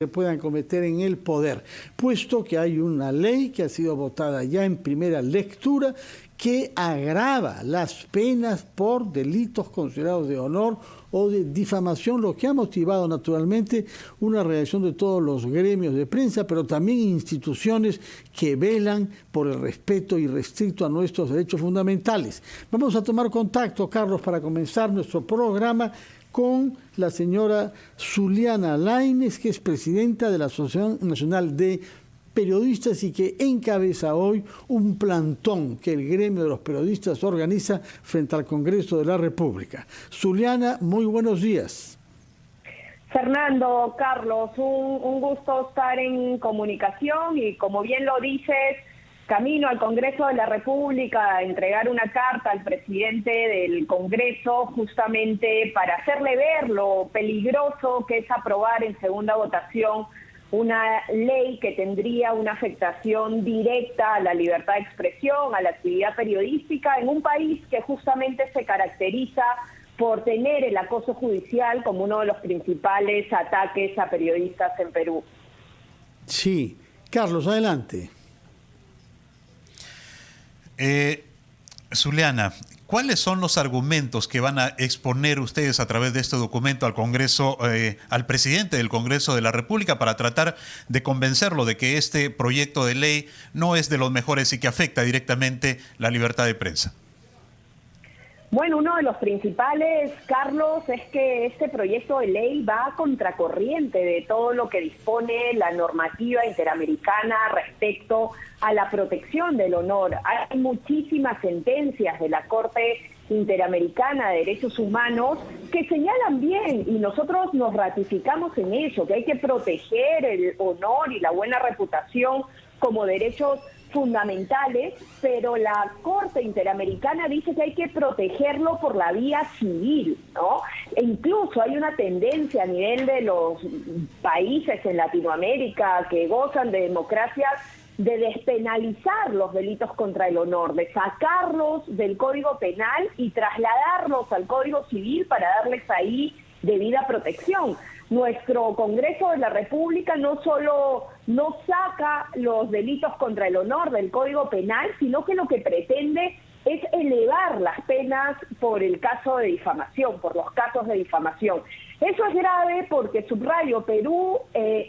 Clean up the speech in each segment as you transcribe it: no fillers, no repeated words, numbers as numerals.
que puedan cometer en el poder, puesto que hay una ley que ha sido votada ya en primera lectura que agrava las penas por delitos considerados de honor o de difamación, lo que ha motivado naturalmente una reacción de todos los gremios de prensa, pero también instituciones que velan por el respeto irrestricto a nuestros derechos fundamentales. Vamos a tomar contacto, Carlos, para comenzar nuestro programa con la señora Zuliana Lainez, que es presidenta de la Asociación Nacional de Periodistas y que encabeza hoy un plantón que el gremio de los periodistas organiza frente al Congreso de la República. Zuliana, muy buenos días. Fernando, Carlos, un gusto estar en comunicación y como bien lo dices, camino al Congreso de la República a entregar una carta al presidente del Congreso justamente para hacerle ver lo peligroso que es aprobar en segunda votación una ley que tendría una afectación directa a la libertad de expresión, a la actividad periodística en un país que justamente se caracteriza por tener el acoso judicial como uno de los principales ataques a periodistas en Perú. Sí. Carlos, adelante. Zuliana, ¿cuáles son los argumentos que van a exponer ustedes a través de este documento al Congreso, al presidente del Congreso de la República para tratar de convencerlo de que este proyecto de ley no es de los mejores y que afecta directamente la libertad de prensa? Bueno, uno de los principales, Carlos, es que este proyecto de ley va a contracorriente de todo lo que dispone la normativa interamericana respecto a la protección del honor. Hay muchísimas sentencias de la Corte Interamericana de Derechos Humanos que señalan bien, y nosotros nos ratificamos en eso, que hay que proteger el honor y la buena reputación como derechos fundamentales, pero la Corte Interamericana dice que hay que protegerlo por la vía civil, ¿no? E incluso hay una tendencia a nivel de los países en Latinoamérica que gozan de democracias de despenalizar los delitos contra el honor, de sacarlos del Código Penal y trasladarlos al Código Civil para darles ahí debida protección. Nuestro Congreso de la República no solo no saca los delitos contra el honor del Código Penal, sino que lo que pretende es elevar las penas por el caso de difamación, por los casos de difamación. Eso es grave porque, subrayo, Perú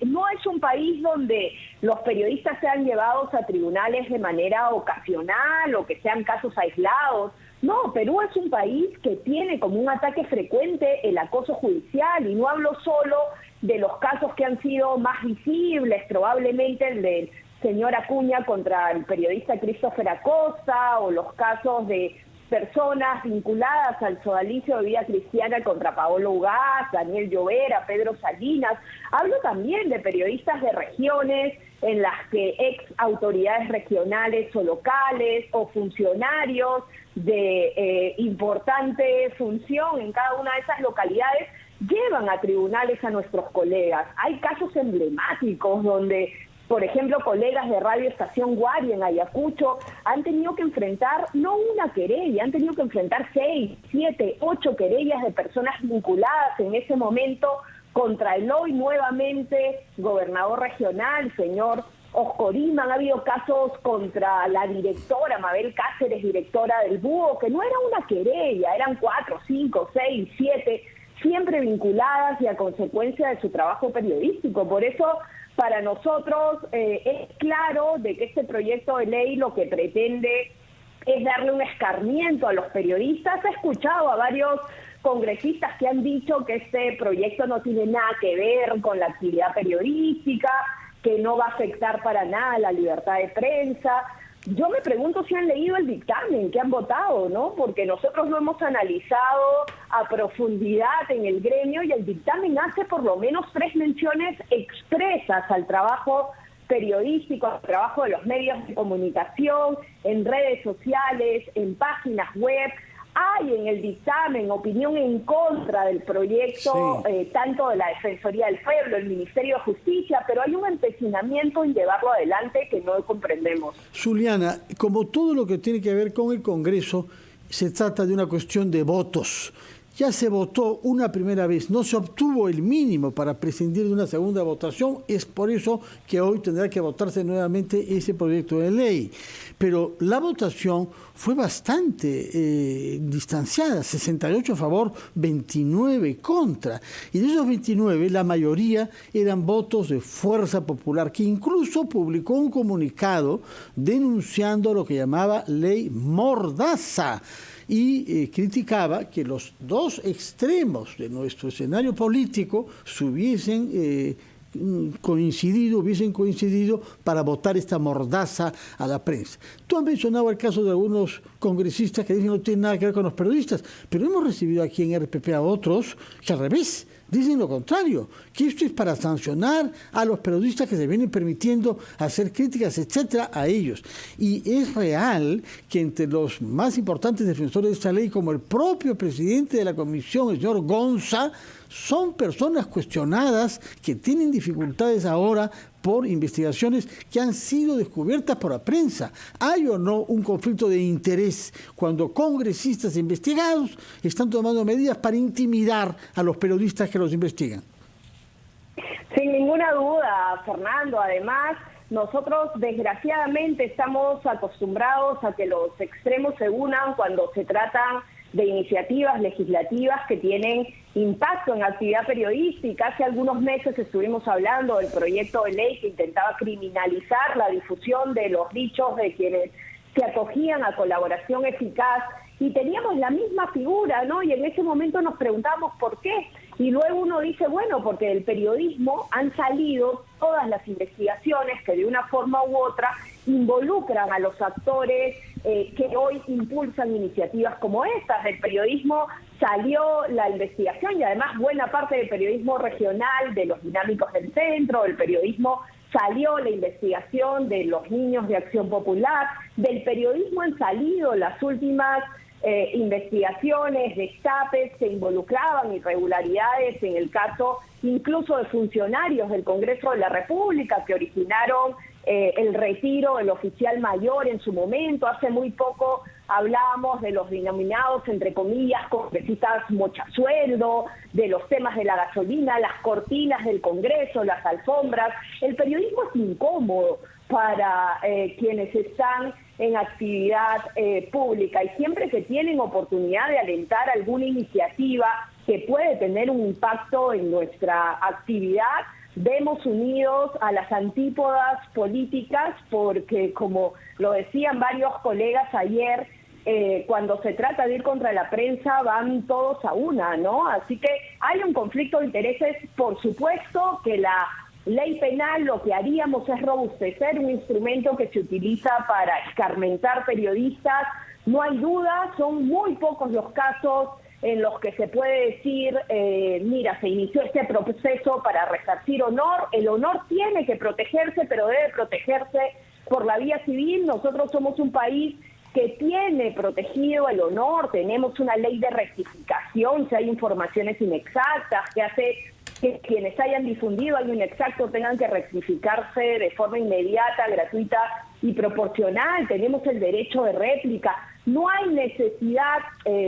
no es un país donde los periodistas sean llevados a tribunales de manera ocasional o que sean casos aislados. No, Perú es un país que tiene como un ataque frecuente el acoso judicial, y no hablo solo de los casos que han sido más visibles, probablemente el del señor Acuña contra el periodista Christopher Acosta, o los casos de personas vinculadas al sodalicio de vida cristiana contra Paolo Ugaz, Daniel Llovera, Pedro Salinas. Hablo también de periodistas de regiones en las que ex autoridades regionales o locales o funcionarios de importante función en cada una de esas localidades llevan a tribunales a nuestros colegas. Hay casos emblemáticos donde, por ejemplo, colegas de Radio Estación Guari en Ayacucho han tenido que enfrentar no una querella, han tenido que enfrentar 6, 7, 8 querellas de personas vinculadas en ese momento contra el hoy nuevamente gobernador regional, señor Oscorima. Han habido casos contra la directora Mabel Cáceres, directora del Búho, que no era una querella, eran 4, 5, 6, 7, siempre vinculadas y a consecuencia de su trabajo periodístico. Por eso, para nosotros es claro de que este proyecto de ley lo que pretende es darle un escarmiento a los periodistas. He escuchado a varios congresistas que han dicho que este proyecto no tiene nada que ver con la actividad periodística, que no va a afectar para nada la libertad de prensa. Yo me pregunto si han leído el dictamen que han votado, ¿no? Porque nosotros lo hemos analizado a profundidad en el gremio y el dictamen hace por lo menos 3 menciones expresas al trabajo periodístico, al trabajo de los medios de comunicación, en redes sociales, en páginas web. Hay en el dictamen opinión en contra del proyecto, sí, tanto de la Defensoría del Pueblo, el Ministerio de Justicia, pero hay un empecinamiento en llevarlo adelante que no comprendemos. Zuliana, como todo lo que tiene que ver con el Congreso, se trata de una cuestión de votos. ya se votó una primera vez, no se obtuvo el mínimo para prescindir de una segunda votación, es por eso que hoy tendrá que votarse nuevamente ese proyecto de ley. Pero la votación fue bastante distanciada, 68 a favor, 29 contra. Y de esos 29, la mayoría eran votos de Fuerza Popular, que incluso publicó un comunicado denunciando lo que llamaba ley Mordaza y criticaba que los dos extremos de nuestro escenario político hubiesen coincidido para votar esta mordaza a la prensa. Tú has mencionado el caso de algunos congresistas que dicen que no tiene nada que ver con los periodistas, pero hemos recibido aquí en RPP a otros que al revés dicen lo contrario, que esto es para sancionar a los periodistas que se vienen permitiendo hacer críticas, etcétera, a ellos. Y es real que entre los más importantes defensores de esta ley, como el propio presidente de la comisión, el señor Gonza, son personas cuestionadas que tienen dificultades ahora por investigaciones que han sido descubiertas por la prensa. ¿Hay o no un conflicto de interés cuando congresistas investigados están tomando medidas para intimidar a los periodistas que los investigan? Sin ninguna duda, Fernando. Además, nosotros desgraciadamente estamos acostumbrados a que los extremos se unan cuando se tratan de iniciativas legislativas que tienen impacto en la actividad periodística. Hace algunos meses estuvimos hablando del proyecto de ley que intentaba criminalizar la difusión de los dichos de quienes se acogían a colaboración eficaz, y teníamos la misma figura, ¿no? Y en ese momento nos preguntamos por qué. Y luego uno dice, bueno, porque del periodismo han salido todas las investigaciones que de una forma u otra involucran a los actores que hoy impulsan iniciativas como estas. Del periodismo salió la investigación y además buena parte del periodismo regional, de los dinámicos del centro, del periodismo salió la investigación de los niños de Acción Popular, del periodismo han salido las últimas investigaciones, destapes que involucraban irregularidades en el caso incluso de funcionarios del Congreso de la República que originaron el retiro del oficial mayor en su momento. Hace muy poco hablábamos de los denominados, entre comillas, congresistas mochasueldo, de los temas de la gasolina, las cortinas del Congreso, las alfombras. El periodismo es incómodo para quienes están en actividad pública, y siempre que tienen oportunidad de alentar alguna iniciativa que puede tener un impacto en nuestra actividad, vemos unidos a las antípodas políticas, porque como lo decían varios colegas ayer, cuando se trata de ir contra la prensa van todos a una, ¿no? Así que hay un conflicto de intereses. Por supuesto que la ley penal lo que haríamos es robustecer un instrumento que se utiliza para escarmentar periodistas. No hay duda, son muy pocos los casos en los que se puede decir, mira, se inició este proceso para resarcir honor. El honor tiene que protegerse, pero debe protegerse por la vía civil. Nosotros somos un país que tiene protegido el honor, tenemos una ley de rectificación si hay informaciones inexactas, que hace que quienes hayan difundido algo inexacto tengan que rectificarse de forma inmediata, gratuita y proporcional. Tenemos el derecho de réplica. No hay necesidad,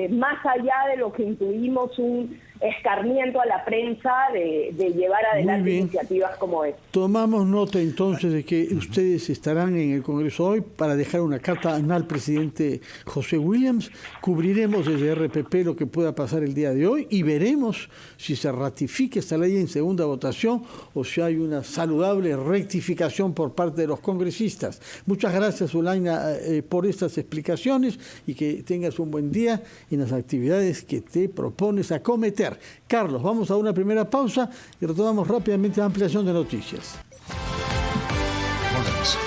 más allá de lo que intuimos, un escarmiento a la prensa de llevar adelante iniciativas como esta. Tomamos nota entonces de que ustedes estarán en el Congreso hoy para dejar una carta al presidente José Williams. Cubriremos desde RPP lo que pueda pasar el día de hoy y veremos si se ratifica esta ley en segunda votación o si hay una saludable rectificación por parte de los congresistas. Muchas gracias, Zulaina, por estas explicaciones, y que tengas un buen día en las actividades que te propones acometer. Carlos, vamos a una primera pausa y retomamos rápidamente la ampliación de noticias. Volvemos.